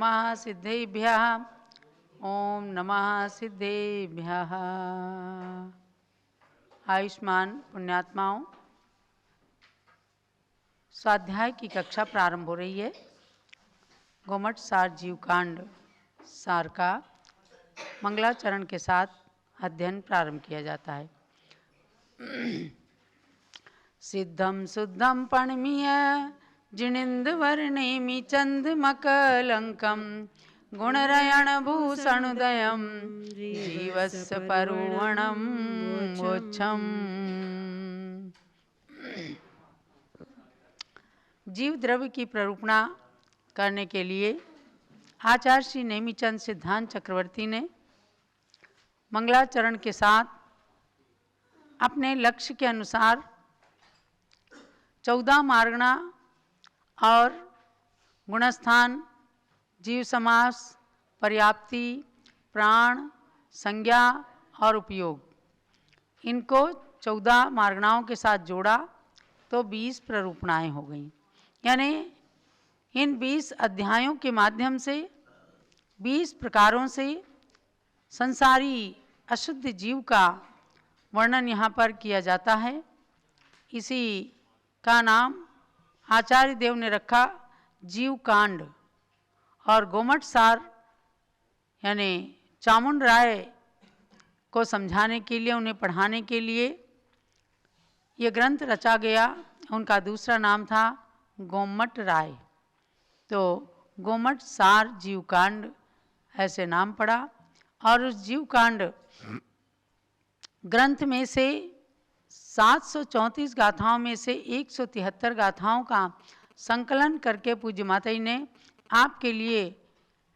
नमः सिद्धेभ्यः। ओम नमः सिद्धेभ्यः। आयुष्मान पुण्यात्माओं, स्वाध्याय की कक्षा प्रारंभ हो रही है। गोमठ सार जीवकांड सार का मंगलाचरण के साथ अध्ययन प्रारंभ किया जाता है। सिद्धम शुद्धम पणमीय जिनिंद वर्णेमि चंद्रमकलंकम गुणरयण भूषणुदयम जीवस्य परुवणम मोक्षम। जीव द्रव्य की प्ररूपणा करने के लिए आचार्य श्री नेमिचंद सिद्धांत चक्रवर्ती ने मंगलाचरण के साथ अपने लक्ष्य के अनुसार 14 मार्गणा और गुणस्थान, जीव समास, पर्याप्ति, प्राण, संज्ञा और उपयोग, इनको 14 मार्गणाओं के साथ जोड़ा तो 20 प्ररूपणाएँ हो गईं। यानी इन 20 अध्यायों के माध्यम से 20 प्रकारों से संसारी अशुद्ध जीव का वर्णन यहाँ पर किया जाता है। इसी का नाम आचार्य देव ने रखा जीव कांड। और गोमठ सार यानी चामुंड राय को समझाने के लिए, उन्हें पढ़ाने के लिए ये ग्रंथ रचा गया। उनका दूसरा नाम था गोमठ राय, तो गोमठ सार जीवकांड ऐसे नाम पड़ा। और उस जीवकांड ग्रंथ में से 734 गाथाओं में से 173 गाथाओं का संकलन करके पूज्य माता जी ने आपके लिए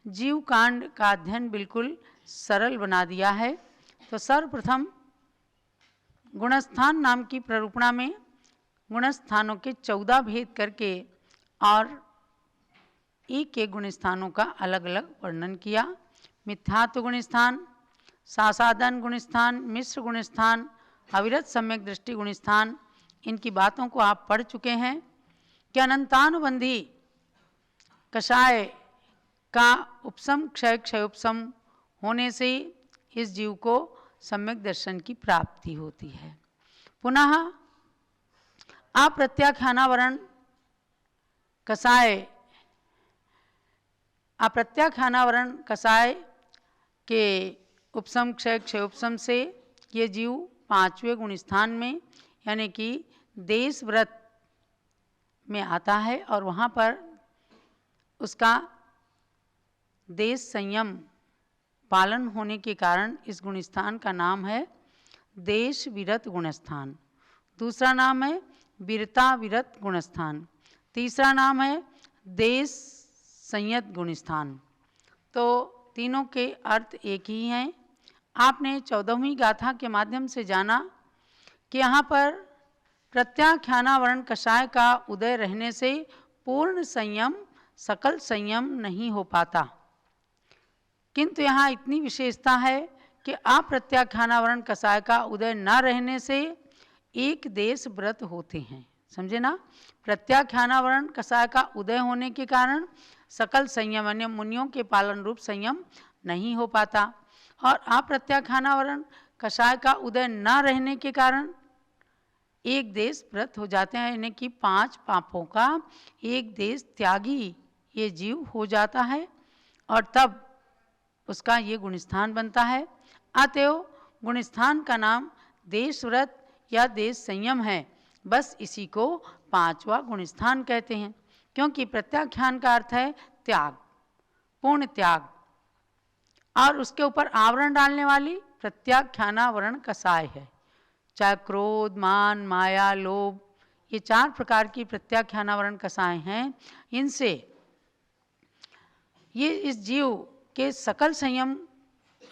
जीवकांड का अध्ययन बिल्कुल सरल बना दिया है। तो सर्वप्रथम गुणस्थान नाम की प्ररूपणा में गुणस्थानों के 14 भेद करके और एक एक गुणस्थानों का अलग अलग वर्णन किया। मिथ्यात्व गुणस्थान, सासादन गुणस्थान, मिश्र गुणस्थान, अविरत सम्यक दृष्टि गुणस्थान, इनकी बातों को आप पढ़ चुके हैं कि अनंतानुबंधी कषाय का उपशम क्षय क्षयोपशम होने से इस जीव को सम्यक दर्शन की प्राप्ति होती है। पुनः अप्रत्याख्यानावरण कषाय के उपशम क्षय क्षयोपशम से ये जीव 5वें गुणस्थान में यानी कि देश व्रत में आता है और वहाँ पर उसका देश संयम पालन होने के कारण इस गुणस्थान का नाम है देश विरत गुणस्थान। दूसरा नाम है वीरता विरत गुणस्थान। तीसरा नाम है देश संयत गुणस्थान। तो तीनों के अर्थ एक ही हैं। आपने 14वीं गाथा के माध्यम से जाना कि यहाँ पर प्रत्याख्यानावरण कषाय का उदय रहने से पूर्ण संयम, सकल संयम नहीं हो पाता, किंतु यहाँ इतनी विशेषता है कि अप्रत्याख्यानावरण कषाय का उदय न रहने से एक देश व्रत होते हैं। समझे ना? प्रत्याख्यानावरण कषाय का उदय होने के कारण सकल संयम अन्य मुनियों के पालन रूप संयम नहीं हो पाता, और अप्रत्याख्यानावरण कषाय का उदय न रहने के कारण एक देश व्रत हो जाते हैं, यानी कि 5 पापों का एक देश त्यागी ये जीव हो जाता है और तब उसका ये गुणस्थान बनता है। अतएव गुणस्थान का नाम देश व्रत या देश संयम है। बस इसी को 5वां गुणस्थान कहते हैं, क्योंकि प्रत्याख्यान का अर्थ है त्याग, पूर्ण त्याग, और उसके ऊपर आवरण डालने वाली प्रत्याख्यानावरण कषाय है। चाहे क्रोध, मान, माया, लोभ, ये 4 प्रकार की प्रत्याख्यानावरण कषाय हैं। इनसे ये इस जीव के सकल संयम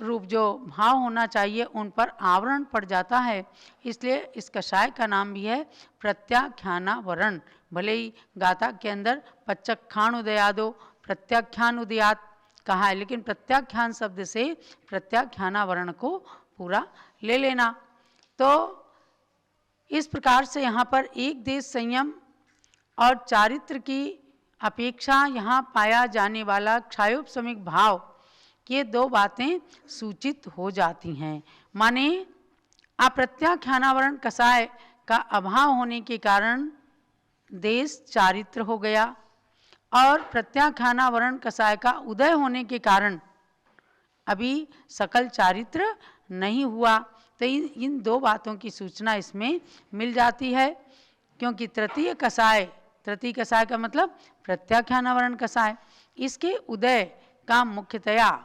रूप जो भाव होना चाहिए उन पर आवरण पड़ जाता है, इसलिए इस कषाय का नाम भी है प्रत्याख्यानावरण। भले ही गाथा के अंदर पच्चखान उदयादो प्रत्याख्यान उदयात कहा है, लेकिन प्रत्याख्यान शब्द से प्रत्याख्यानावरण को पूरा ले लेना। तो इस प्रकार से यहाँ पर एक देश संयम और चारित्र की अपेक्षा यहाँ पाया जाने वाला क्षयोपशमिक भाव, ये दो बातें सूचित हो जाती हैं। माने अप्रत्याख्यानावरण कषाय का अभाव होने के कारण देश चारित्र हो गया और प्रत्याख्यानावरण कषाय का उदय होने के कारण अभी सकल चारित्र नहीं हुआ। तो इन दो बातों की सूचना इसमें मिल जाती है, क्योंकि तृतीय कषाय का मतलब प्रत्याख्यानावरण कषाय, इसके उदय का मुख्यतया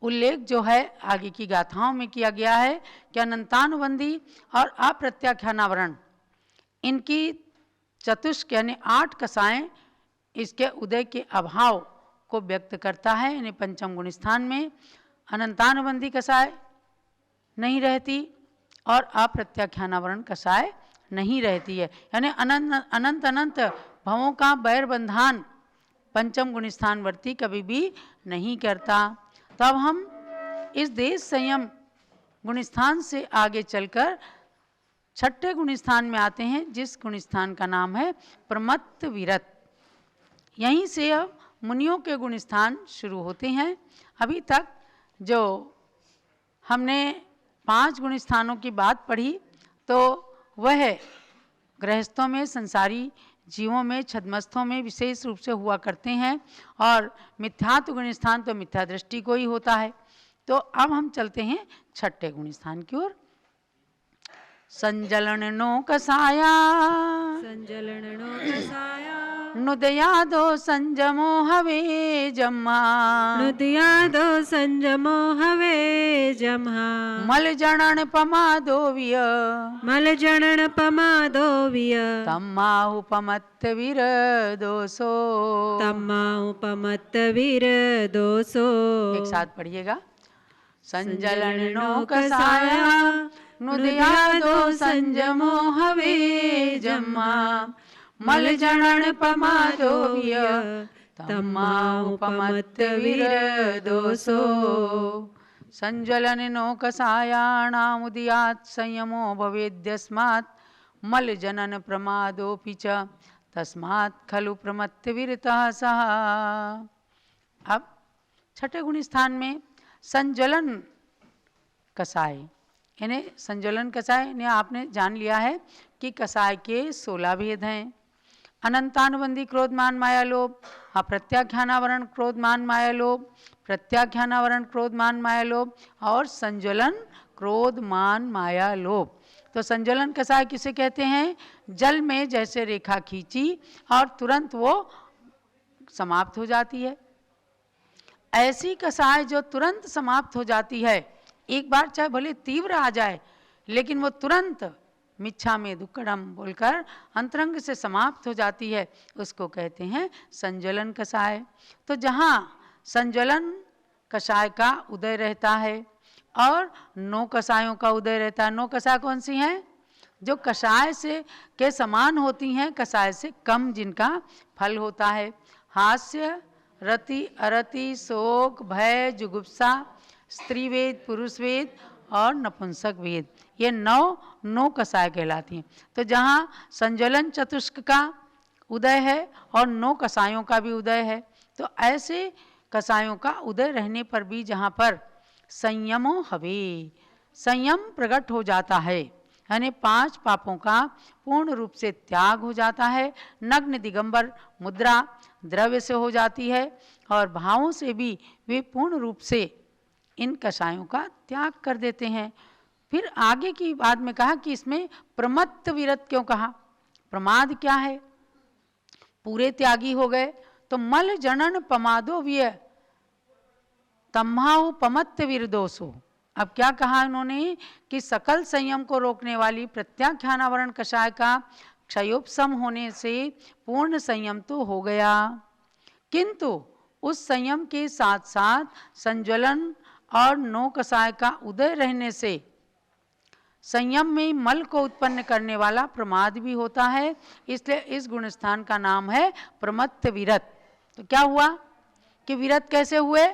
उल्लेख जो है आगे की गाथाओं में किया गया है कि अनंतानुबंधी और अप्रत्याख्यानावरण इनकी चतुष्क यानी 8 कषाएं इसके उदय के अभाव को व्यक्त करता है। यानी पंचम गुण स्थान में अनंतानुबंधी कषाय नहीं रहती और अप्रत्याख्यानावरण कषाय नहीं रहती है। यानी अनंत अनंत भवों का बैर बंधान पंचम गुण स्थानवर्ती कभी भी नहीं करता। तब हम इस देश संयम गुणस्थान से आगे चलकर छठे गुणस्थान में आते हैं, जिस गुणस्थान का नाम है प्रमत्त विरत। यहीं से अब मुनियों के गुणस्थान शुरू होते हैं। अभी तक जो हमने 5 गुणस्थानों की बात पढ़ी तो वह गृहस्थों में, संसारी जीवों में, छद्मस्थों में विशेष रूप से हुआ करते हैं और मिथ्यात्व गुणस्थान तो मिथ्या दृष्टि को ही होता है। तो अब हम चलते हैं छठे गुणस्थान की ओर। संजलन नो कसाया नुदयादो संजमो हवे जम्मा मल जनन पमादो विय तम्माहु पमत्त वीर दोषो। एक साथ पढ़िएगा। संजलन नो कसाया नुदयादो संजमो हवे जम्मा मल जनन पमादो विय तम्माहु पमत्त वीर दोषो। संज्वलन नो कषायाणामुदयात् संयमो भवेद्यस्मात् मल जनन प्रमादोऽपि च तस्मात् खलु प्रमत्त वीरतः सः। अब छठे गुण स्थान में संज्वलन कषाय यानी संज्वलन कषाय ने आपने जान लिया है कि कषाय के 16 भेद हैं। अनंतानुबंधी क्रोधमान माया लोभ, अप्रत्याख्यानावरण क्रोधमान माया लोभ, प्रत्याख्यानावरण क्रोधमान माया लोभ और संज्वलन क्रोधमान माया लोभ। तो संज्वलन कषाय किसे कहते हैं? जल में जैसे रेखा खींची और तुरंत वो समाप्त हो जाती है, ऐसी कषाय जो तुरंत समाप्त हो जाती है। एक बार चाहे भले तीव्र आ जाए लेकिन वो तुरंत मिच्छा में दुक्कड़म बोलकर अंतरंग से समाप्त हो जाती है, उसको कहते हैं संज्वलन कषाय। तो जहाँ संज्वलन कषाय का उदय रहता है और 9 कषायों का उदय रहता है। 9 कषाय कौन सी हैं? जो कषाय से के समान होती हैं, कषाय से कम जिनका फल होता है। हास्य, रति, अरति, शोक, भय, जुगुप्सा, स्त्रीवेद, पुरुषवेद और नपुंसक वेद, ये 9 कषाय कहलाती हैं। तो जहाँ संज्वलन चतुष्क का उदय है और 9 कषायों का भी उदय है, तो ऐसे कषायों का उदय रहने पर भी जहाँ पर संयमो हवे, संयम प्रकट हो जाता है, यानी 5 पापों का पूर्ण रूप से त्याग हो जाता है। नग्न दिगंबर मुद्रा द्रव्य से हो जाती है और भावों से भी वे पूर्ण रूप से इन कषायों का त्याग कर देते हैं। फिर आगे की बात में कहा कि इसमें प्रमत्त विरत क्यों कहा? प्रमाद क्या है? पूरे त्यागी हो गए। तो मल जनन पमादो व्यय तम्हाउ पमत्त वीर दोषो। अब क्या कहा उन्होंने कि सकल संयम को रोकने वाली प्रत्याख्यानावरण कषाय का क्षयोपशम होने से पूर्ण संयम तो हो गया, किंतु उस संयम के साथ साथ संज्वलन और 9 कषाय का उदय रहने से संयम में मल को उत्पन्न करने वाला प्रमाद भी होता है। इसलिए इस गुणस्थान का नाम है प्रमत्त विरत। तो क्या हुआ कि विरत कैसे हुए?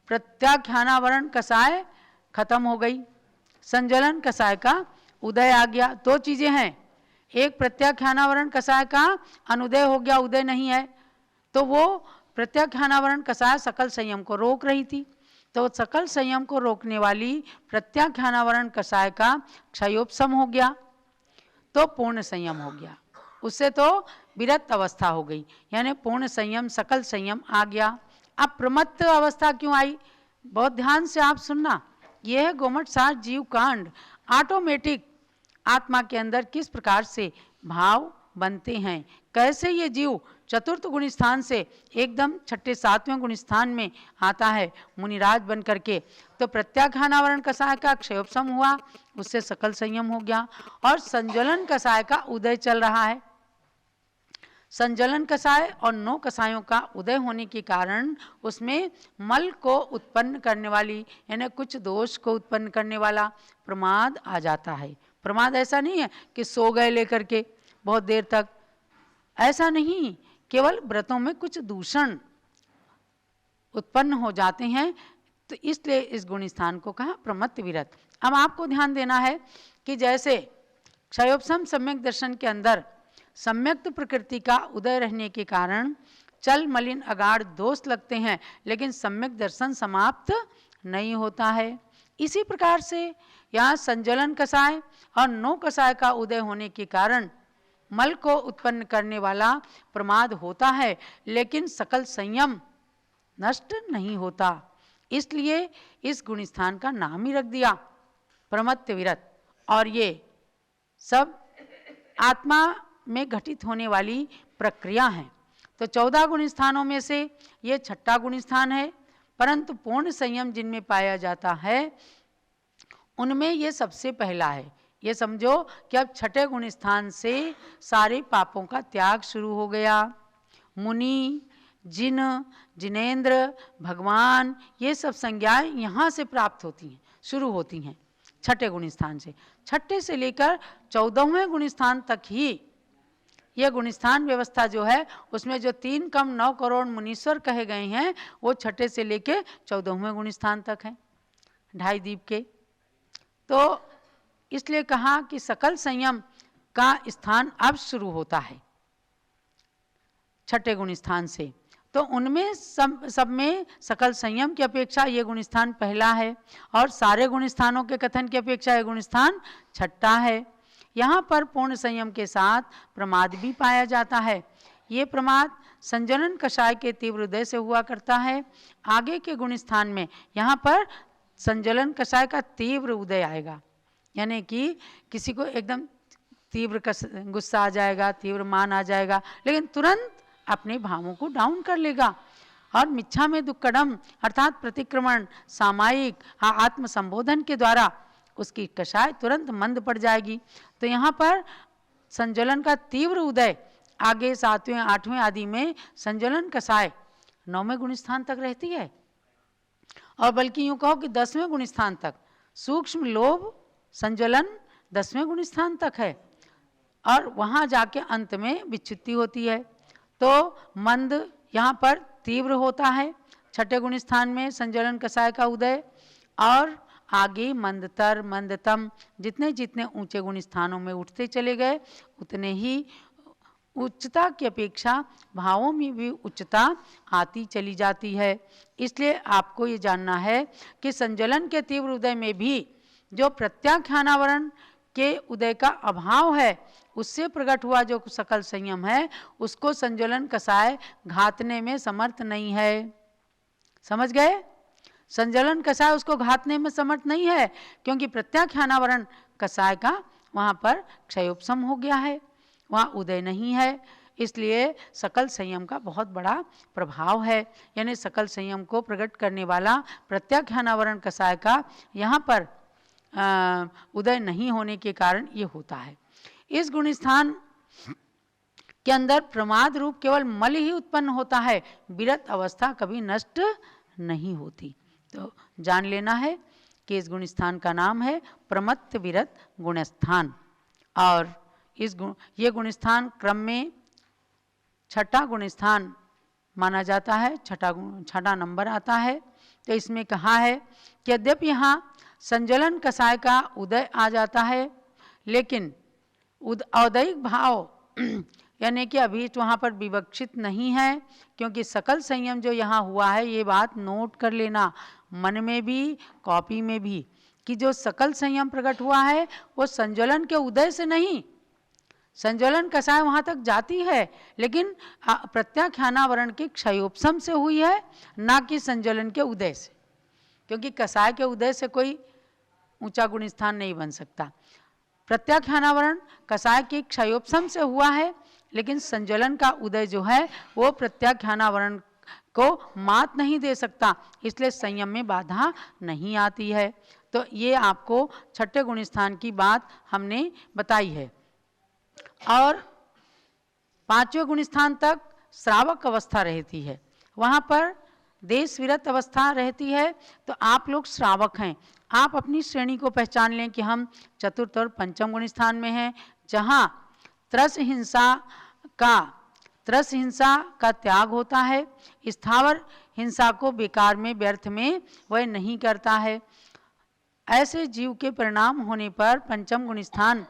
प्रत्याख्यानावरण कषाय खत्म हो गई, संज्वलन कषाय का उदय आ गया। 2 चीजें हैं, एक प्रत्याख्यानावरण कषाय का अनुदय हो गया, उदय नहीं है, तो वो प्रत्याख्यानावरण कषाय सकल संयम को रोक रही थी। तो सकल संयम को रोकने वाली प्रत्याख्यानावरण कषाय का क्षयोपशम हो गया तो पूर्ण संयम हो गया, उससे तो विरत अवस्था हो गई, यानी पूर्ण संयम सकल संयम आ गया। अब प्रमत्त अवस्था क्यों आई, बहुत ध्यान से आप सुनना। यह है गोमट सार जीव कांड। ऑटोमेटिक आत्मा के अंदर किस प्रकार से भाव बनते हैं, कैसे ये जीव चतुर्थ गुण स्थान से एकदम छठे सातवें गुण स्थान में आता है मुनिराज बन करके। तो प्रत्याख्यानावरण कषाय का क्षयोपशम हुआ, उससे सकल संयम हो गया, और संज्वलन कषाय का उदय चल रहा है। संज्वलन कषाय और 9 कषायों का उदय होने के कारण उसमें मल को उत्पन्न करने वाली, यानी कुछ दोष को उत्पन्न करने वाला प्रमाद आ जाता है। प्रमाद ऐसा नहीं है कि सो गए लेकर के बहुत देर तक, ऐसा नहीं, केवल व्रतों में कुछ दूषण उत्पन्न हो जाते हैं, तो इसलिए इस गुण स्थान को कहा प्रमत्त विरत। अब आपको ध्यान देना है कि जैसे क्षयोपशम सम्यक दर्शन के अंदर सम्यक्त प्रकृति का उदय रहने के कारण चल मलिन अगाढ़ दोष लगते हैं, लेकिन सम्यक दर्शन समाप्त नहीं होता है। इसी प्रकार से यहाँ संज्वलन कषाय और 9 कषाय का उदय होने के कारण मल को उत्पन्न करने वाला प्रमाद होता है, लेकिन सकल संयम नष्ट नहीं होता। इसलिए इस गुण स्थान का नाम ही रख दिया प्रमत्त विरत। और ये सब आत्मा में घटित होने वाली प्रक्रिया हैं। तो 14 गुण स्थानों में से ये छठा गुण स्थान है, परंतु पूर्ण संयम जिनमें पाया जाता है उनमें ये सबसे पहला है। ये समझो कि अब छठे गुण स्थान से सारे पापों का त्याग शुरू हो गया। मुनि, जिन, जिनेंद्र, भगवान, ये सब संज्ञाएं यहाँ से प्राप्त होती हैं, शुरू होती हैं छठे गुण स्थान से। छठे से लेकर 14वें गुण स्थान तक ही यह गुणस्थान व्यवस्था जो है उसमें जो 3 कम 9 करोड़ मुनीश्वर कहे गए हैं वो छठे से लेकर 14वें गुण स्थान तक हैं, 2.5 दीप के। तो इसलिए कहा कि सकल संयम का स्थान अब शुरू होता है छठे गुण स्थान से। तो उनमें सब में सकल संयम की अपेक्षा ये गुण स्थान पहला है, और सारे गुण स्थानों के कथन की अपेक्षा ये गुण स्थान छठा है। यहाँ पर पूर्ण संयम के साथ प्रमाद भी पाया जाता है। ये प्रमाद संज्वलन कषाय के तीव्र उदय से हुआ करता है। आगे के गुण स्थान में यहाँ पर संज्वलन कषाय का तीव्र उदय आएगा, यानी कि किसी को एकदम तीव्र गुस्सा आ जाएगा, तीव्र मान आ जाएगा, लेकिन तुरंत अपने भावों को डाउन कर लेगा और मिच्छा में दुक्कडम अर्थात प्रतिक्रमण, सामायिक आत्म संबोधन के द्वारा उसकी कषाय तुरंत मंद पड़ जाएगी। तो यहाँ पर संज्वलन का तीव्र उदय आगे 7वें 8वें आदि में संज्वलन कषाय 9वें गुण स्थान तक रहती है, और बल्कि यूँ कहो कि 10वें गुण स्थान तक। सूक्ष्म लोभ संज्वलन 10वें गुण स्थान तक है, और वहाँ जाके अंत में विच्युति होती है। तो मंद यहाँ पर तीव्र होता है छठे गुण स्थान में संज्वलन कषाय का उदय, और आगे मंदतर मंदतम जितने जितने ऊंचे गुण स्थानों में उठते चले गए उतने ही उच्चता की अपेक्षा भावों में भी उच्चता आती चली जाती है। इसलिए आपको ये जानना है कि संज्वलन के तीव्र उदय में भी जो प्रत्याख्यानावरण के उदय का अभाव है उससे प्रकट हुआ जो सकल संयम है उसको संज्वलन कषाय घातने में समर्थ नहीं है। समझ गए? संज्वलन कषाय उसको घातने में समर्थ नहीं है, क्योंकि प्रत्याख्यानावरण कषाय का वहाँ पर क्षयोपशम हो गया है, वहाँ उदय नहीं है। इसलिए सकल संयम का बहुत बड़ा प्रभाव है, यानी सकल संयम को प्रकट करने वाला प्रत्याख्यानावरण कषाय का यहाँ पर उदय नहीं होने के कारण ये होता है। इस गुण स्थान के अंदर प्रमाद रूप केवल मल ही उत्पन्न होता है, विरत अवस्था कभी नष्ट नहीं होती। तो जान लेना है कि इस गुण स्थान का नाम है प्रमत्त विरत गुण स्थान, और ये गुण स्थान क्रम में छठा गुण स्थान माना जाता है, छठा नंबर आता है। तो इसमें कहा है कि यद्यपि यहाँ संज्वलन कषाय का उदय आ जाता है, लेकिन औदैहिक भाव यानी कि अभी वहाँ पर विवक्षित नहीं है, क्योंकि सकल संयम जो यहाँ हुआ है, ये बात नोट कर लेना मन में भी कॉपी में भी, कि जो सकल संयम प्रकट हुआ है वो संज्वलन के उदय से नहीं, संज्वलन कषाय वहाँ तक जाती है लेकिन प्रत्याख्यानावरण के क्षयोपशम से हुई है, ना कि संज्वलन के उदय से, क्योंकि कषाय के उदय से कोई ऊंचा गुण स्थान नहीं बन सकता। प्रत्याख्यानावरण कषाय के क्षयोपशम से हुआ है, लेकिन संज्वलन का उदय जो है वो प्रत्याख्यानावरण को मात नहीं दे सकता, इसलिए संयम में बाधा नहीं आती है। तो ये आपको छठे गुण स्थान की बात हमने बताई है। और पांचवें गुण स्थान तक श्रावक अवस्था रहती है, वहाँ पर देश विरत अवस्था रहती है। तो आप लोग श्रावक हैं, आप अपनी श्रेणी को पहचान लें कि हम चतुर्थ और पंचम गुण स्थान में हैं, जहाँ त्रस हिंसा का त्याग होता है, स्थावर हिंसा को बेकार में व्यर्थ में वह नहीं करता है। ऐसे जीव के परिणाम होने पर पंचम गुण स्थान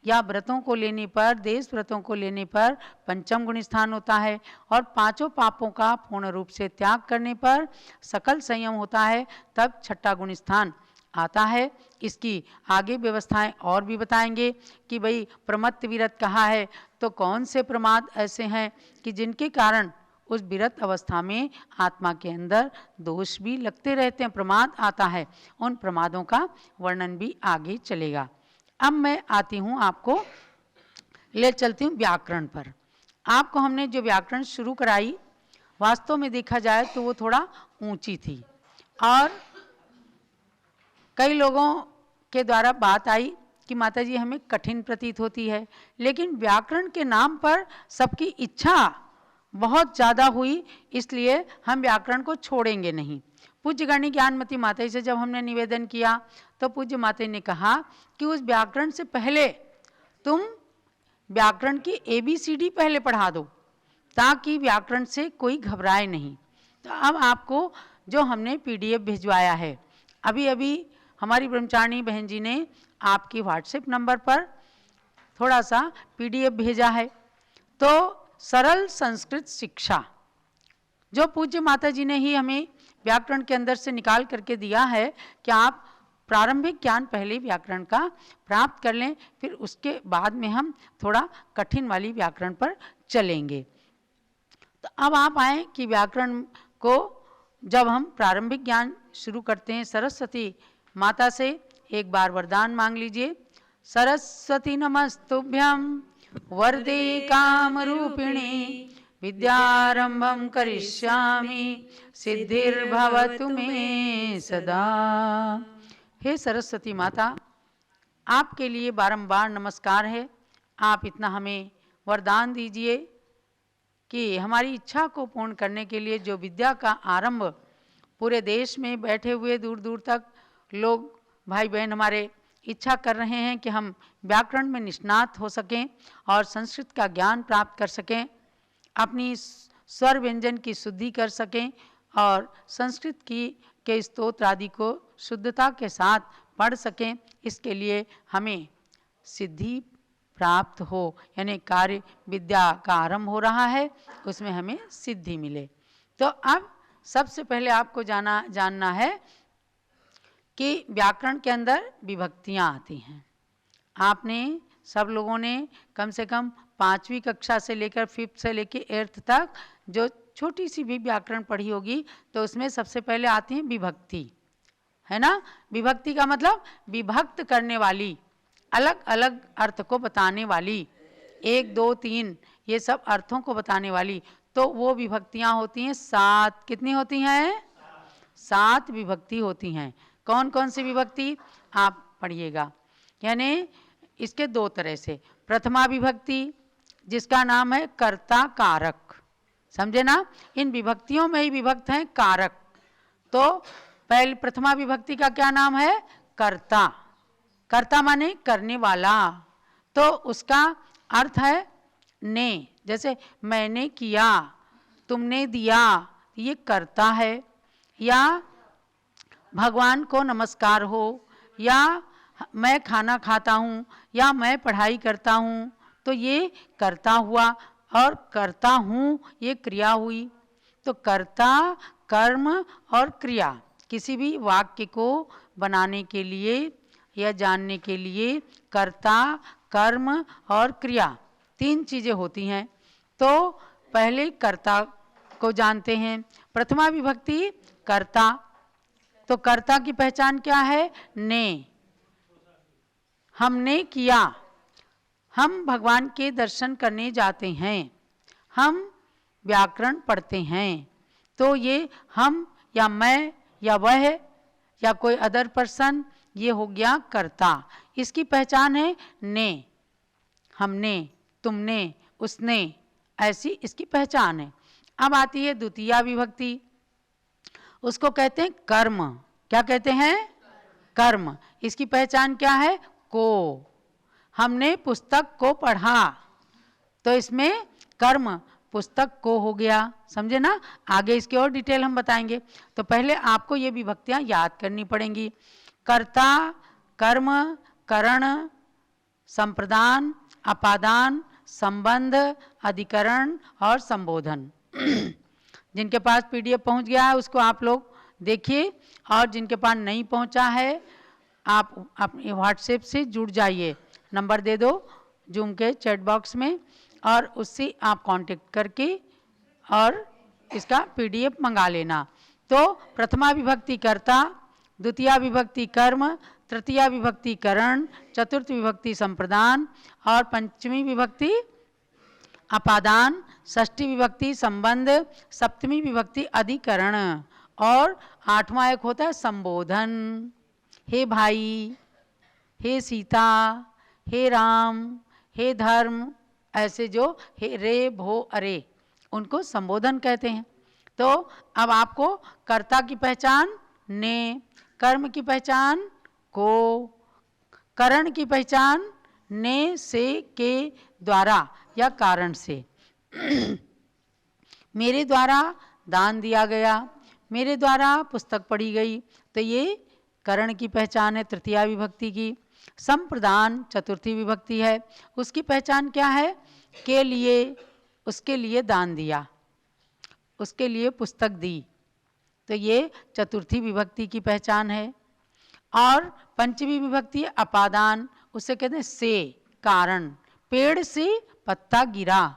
या व्रतों को लेने पर, देश व्रतों को लेने पर पंचम गुण स्थान होता है, और पांचों पापों का पूर्ण रूप से त्याग करने पर सकल संयम होता है, तब छठा गुण स्थान आता है। इसकी आगे व्यवस्थाएं और भी बताएंगे कि भाई प्रमत्त विरत कहा है, तो कौन से प्रमाद ऐसे हैं कि जिनके कारण उस विरत अवस्था में आत्मा के अंदर दोष भी लगते रहते हैं, प्रमाद आता है, उन प्रमादों का वर्णन भी आगे चलेगा। अब मैं आती हूँ, आपको ले चलती हूँ व्याकरण पर। आपको हमने जो व्याकरण शुरू कराई, वास्तव में देखा जाए तो वो थोड़ा ऊंची थी, और कई लोगों के द्वारा बात आई कि माता जी हमें कठिन प्रतीत होती है, लेकिन व्याकरण के नाम पर सबकी इच्छा बहुत ज़्यादा हुई, इसलिए हम व्याकरण को छोड़ेंगे नहीं। पूज्य गणी ज्ञानमती माता जी से जब हमने निवेदन किया तो पूज्य माता जी ने कहा कि उस व्याकरण से पहले तुम व्याकरण की ABCD पहले पढ़ा दो, ताकि व्याकरण से कोई घबराए नहीं। तो अब आपको जो हमने PDF भिजवाया है, अभी अभी हमारी ब्रह्मचारिणी बहन जी ने आपकी व्हाट्सएप नंबर पर थोड़ा सा PDF भेजा है। तो सरल संस्कृत शिक्षा जो पूज्य माता जी ने ही हमें व्याकरण के अंदर से निकाल करके दिया है कि आप प्रारंभिक ज्ञान पहले व्याकरण का प्राप्त कर लें, फिर उसके बाद में हम थोड़ा कठिन वाली व्याकरण पर चलेंगे। तो अब आप आए कि व्याकरण को जब हम प्रारंभिक ज्ञान शुरू करते हैं, सरस्वती माता से एक बार वरदान मांग लीजिए। सरस्वती नमस्तुभ्यं वरदे कामरूपिणी विद्यारंभं करिष्यामि सिद्धिर्भवतु मे सदा। हे सरस्वती माता, आपके लिए बारंबार नमस्कार है। आप इतना हमें वरदान दीजिए कि हमारी इच्छा को पूर्ण करने के लिए जो विद्या का आरंभ पूरे देश में बैठे हुए दूर दूर तक लोग भाई बहन हमारे इच्छा कर रहे हैं कि हम व्याकरण में निष्णात हो सकें और संस्कृत का ज्ञान प्राप्त कर सकें, अपनी स्वर व्यंजन की शुद्धि कर सकें और संस्कृत के स्तोत्र आदि को शुद्धता के साथ पढ़ सकें, इसके लिए हमें सिद्धि प्राप्त हो, यानी कार्य विद्या का आरंभ हो रहा है, उसमें हमें सिद्धि मिले। तो अब सबसे पहले आपको जानना है कि व्याकरण के अंदर विभक्तियाँ आती हैं। आपने सब लोगों ने कम से कम 5वीं कक्षा से लेकर 5th से लेकर 8th तक जो छोटी सी भी व्याकरण पढ़ी होगी, तो उसमें सबसे पहले आती है विभक्ति, है ना। विभक्ति का मतलब विभक्त करने वाली, अलग अलग अर्थ को बताने वाली, 1 2 3 ये सब अर्थों को बताने वाली। तो वो विभक्तियाँ होती हैं 7। कितनी होती हैं? 7 विभक्ति होती हैं। कौन कौन सी विभक्ति आप पढ़िएगा, यानी इसके 2 तरह से। प्रथमा विभक्ति जिसका नाम है कर्ता कारक, समझे ना। इन विभक्तियों में ही विभक्त हैं कारक। तो पहले प्रथमा विभक्ति का क्या नाम है? कर्ता। कर्ता माने करने वाला, तो उसका अर्थ है ने। जैसे मैंने किया, तुमने दिया, ये कर्ता है। या भगवान को नमस्कार हो, या मैं खाना खाता हूँ या मैं पढ़ाई करता हूँ, तो ये कर्ता हुआ, और करता हूँ ये क्रिया हुई। तो कर्ता, कर्म और क्रिया, किसी भी वाक्य को बनाने के लिए या जानने के लिए कर्ता, कर्म और क्रिया 3 चीज़ें होती हैं। तो पहले कर्ता को जानते हैं। प्रथमा विभक्ति कर्ता। तो कर्ता की पहचान क्या है? ने। हमने किया। हम भगवान के दर्शन करने जाते हैं, हम व्याकरण पढ़ते हैं। तो ये हम या मैं या वह या कोई अदर पर्सन, ये हो गया कर्ता। इसकी पहचान है ने। हमने, तुमने, उसने, ऐसी इसकी पहचान है। अब आती है द्वितीया विभक्ति, उसको कहते हैं कर्म। क्या कहते हैं? कर्म। इसकी पहचान क्या है? को। हमने पुस्तक को पढ़ा, तो इसमें कर्म पुस्तक को हो गया। समझे ना? आगे इसकी और डिटेल हम बताएंगे। तो पहले आपको ये विभक्तियां याद करनी पड़ेंगी। कर्ता, कर्म, करण, संप्रदान, अपादान, संबंध, अधिकरण और संबोधन। जिनके पास पीडीएफ पहुंच गया है उसको आप लोग देखिए, और जिनके पास नहीं पहुंचा है आप अपने व्हाट्सएप से जुड़ जाइए। नंबर दे दो जूम के चैट बॉक्स में, और उससे आप कांटेक्ट करके और इसका पीडीएफ मंगा लेना। तो प्रथमा विभक्ति कर्ता, द्वितीया विभक्ति कर्म, तृतीया विभक्ति करण, चतुर्थ विभक्ति संप्रदान और पंचमी विभक्ति अपादान, षष्ठी विभक्ति संबंध, सप्तमी विभक्ति अधिकरण, और आठवां एक होता है संबोधन। हे भाई, हे सीता, हे राम, हे धर्म, ऐसे जो हे रे भो अरे, उनको संबोधन कहते हैं। तो अब आपको कर्ता की पहचान ने, कर्म की पहचान को, करण की पहचान ने, से, के द्वारा या कारण से। मेरे द्वारा दान दिया गया, मेरे द्वारा पुस्तक पढ़ी गई, तो ये करण की पहचान है तृतीया विभक्ति की। संप्रदान चतुर्थी विभक्ति है, उसकी पहचान क्या है? के लिए, उसके लिए दान दिया, उसके लिए पुस्तक दी, तो ये चतुर्थी विभक्ति की पहचान है। और पंचमी विभक्ति अपादान, उसे कहते हैं से, कारण। पेड़ से पत्ता गिरा,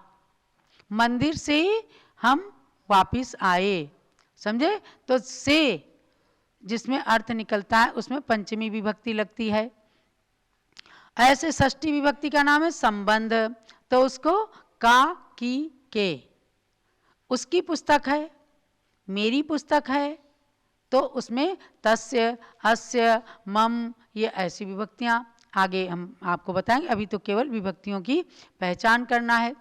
मंदिर से हम वापिस आए, समझे? तो से जिसमें अर्थ निकलता है उसमें पंचमी विभक्ति लगती है। ऐसे षष्ठी विभक्ति का नाम है संबंध, तो उसको का, की, के। उसकी पुस्तक है, मेरी पुस्तक है, तो उसमें तस्य, अस्य, मम, ये ऐसी विभक्तियां आगे हम आपको बताएंगे। अभी तो केवल विभक्तियों की पहचान करना है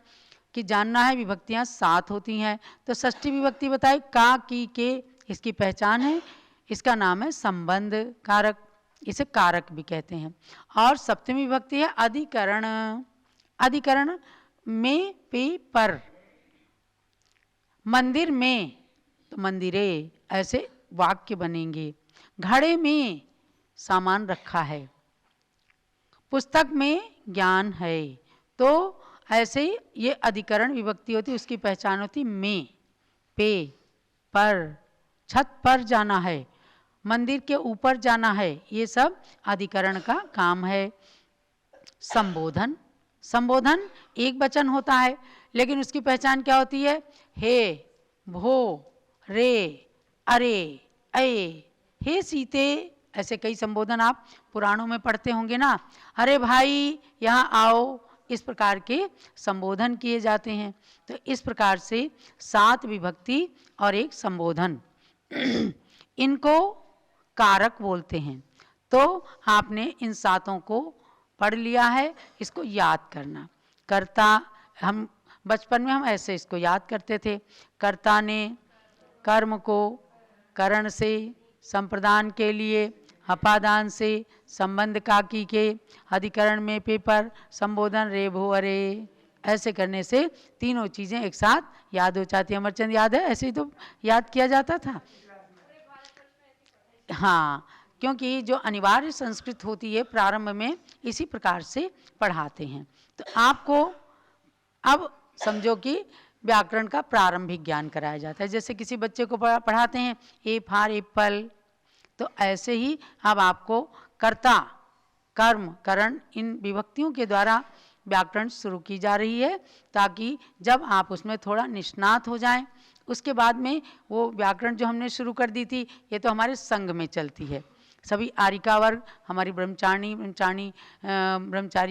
कि जानना है विभक्तियां 7 होती हैं। तो षष्ठी विभक्ति बताई का, की, के, इसकी पहचान है, इसका नाम है संबंध कारक, इसे कारक भी कहते हैं। और सप्तमी विभक्ति है अधिकरण। अधिकरण में, पे, पर। मंदिर में तो मंदिरे, ऐसे वाक्य बनेंगे। घड़े में सामान रखा है, पुस्तक में ज्ञान है, तो ऐसे ही ये अधिकरण विभक्ति होती है, उसकी पहचान होती में, पे, पर। छत पर जाना है, मंदिर के ऊपर जाना है, ये सब अधिकरण का काम है। संबोधन, संबोधन एक वचन होता है, लेकिन उसकी पहचान क्या होती है? हे, भो, रे, अरे, अये, हे सीते, ऐसे कई संबोधन आप पुराणों में पढ़ते होंगे ना। अरे भाई यहाँ आओ, इस प्रकार के संबोधन किए जाते हैं। तो इस प्रकार से 7 विभक्ति और एक संबोधन, इनको कारक बोलते हैं। तो आपने इन 7 को पढ़ लिया है, इसको याद करना। कर्ता, हम बचपन में हम ऐसे इसको याद करते थे। कर्ता ने कर्म को करण से, संप्रदान के लिए अपादान से, संबंध काकी के, अधिकरण में पेपर, संबोधन रे भो अरे, ऐसे करने से तीनों चीज़ें एक साथ याद हो जाती है। अमरचंद याद है? ऐसे ही तो याद किया जाता था। हाँ, क्योंकि जो अनिवार्य संस्कृत होती है प्रारंभ में इसी प्रकार से पढ़ाते हैं। तो आपको अब समझो कि व्याकरण का प्रारंभिक ज्ञान कराया जाता है। जैसे किसी बच्चे को पढ़ाते हैं ए फॉर एप्पल, तो ऐसे ही अब आपको कर्ता, कर्म, करण, इन विभक्तियों के द्वारा व्याकरण शुरू की जा रही है, ताकि जब आप उसमें थोड़ा निष्णात हो जाएं, उसके बाद में वो व्याकरण जो हमने शुरू कर दी थी, ये तो हमारे संघ में चलती है। सभी आरिका वर्ग, हमारी ब्रह्मचारी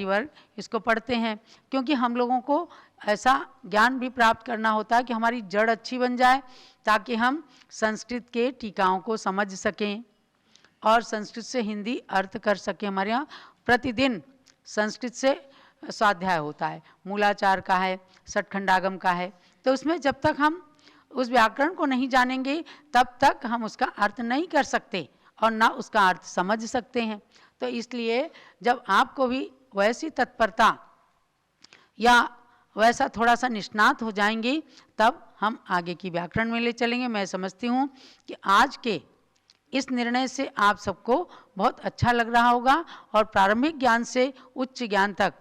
वर्ग इसको पढ़ते हैं, क्योंकि हम लोगों को ऐसा ज्ञान भी प्राप्त करना होता है कि हमारी जड़ अच्छी बन जाए, ताकि हम संस्कृत के टीकाओं को समझ सकें और संस्कृत से हिंदी अर्थ कर सकें। हमारे यहाँ प्रतिदिन संस्कृत से स्वाध्याय होता है, मूलाचार का है, षटखंडागम का है। तो उसमें जब तक हम उस व्याकरण को नहीं जानेंगे तब तक हम उसका अर्थ नहीं कर सकते और ना उसका अर्थ समझ सकते हैं। तो इसलिए जब आपको भी वैसी तत्परता या वैसा थोड़ा सा निष्णात हो जाएंगे, तब हम आगे की व्याकरण में ले चलेंगे। मैं समझती हूँ कि आज के इस निर्णय से आप सबको बहुत अच्छा लग रहा होगा और प्रारंभिक ज्ञान से उच्च ज्ञान तक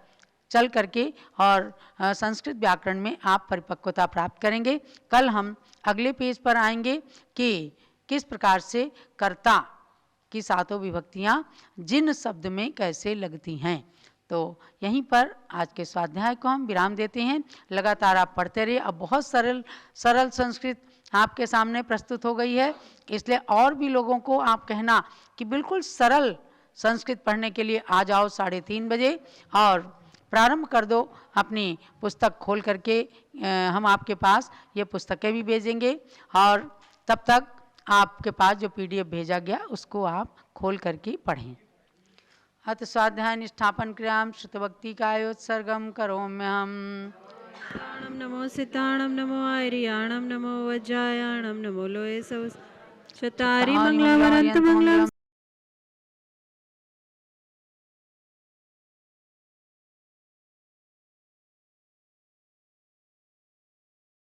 चल करके और संस्कृत व्याकरण में आप परिपक्वता प्राप्त करेंगे। कल हम अगले पेज पर आएंगे कि किस प्रकार से कर्ता की सातों विभक्तियां जिन शब्द में कैसे लगती हैं। तो यहीं पर आज के स्वाध्याय को हम विराम देते हैं। लगातार आप पढ़ते रहिए। अब बहुत सरल संस्कृत आपके सामने प्रस्तुत हो गई है, इसलिए और भी लोगों को आप कहना कि बिल्कुल सरल संस्कृत पढ़ने के लिए आ जाओ 3:30 बजे और प्रारंभ कर दो अपनी पुस्तक खोल करके। हम आपके पास ये पुस्तकें भी भेजेंगे और तब तक आपके पास जो PDF भेजा गया उसको आप खोल करके पढ़ें। अथ स्वाध्याय निष्ठापन क्रियाम श्रुतभक्ति कायोत्सर्गम करोम्यहम्। नमो सिताणम नमो आर्याणम नमो वज्रायाणम नमो लोये सव शतारि मंगलम अनंत मंगलम।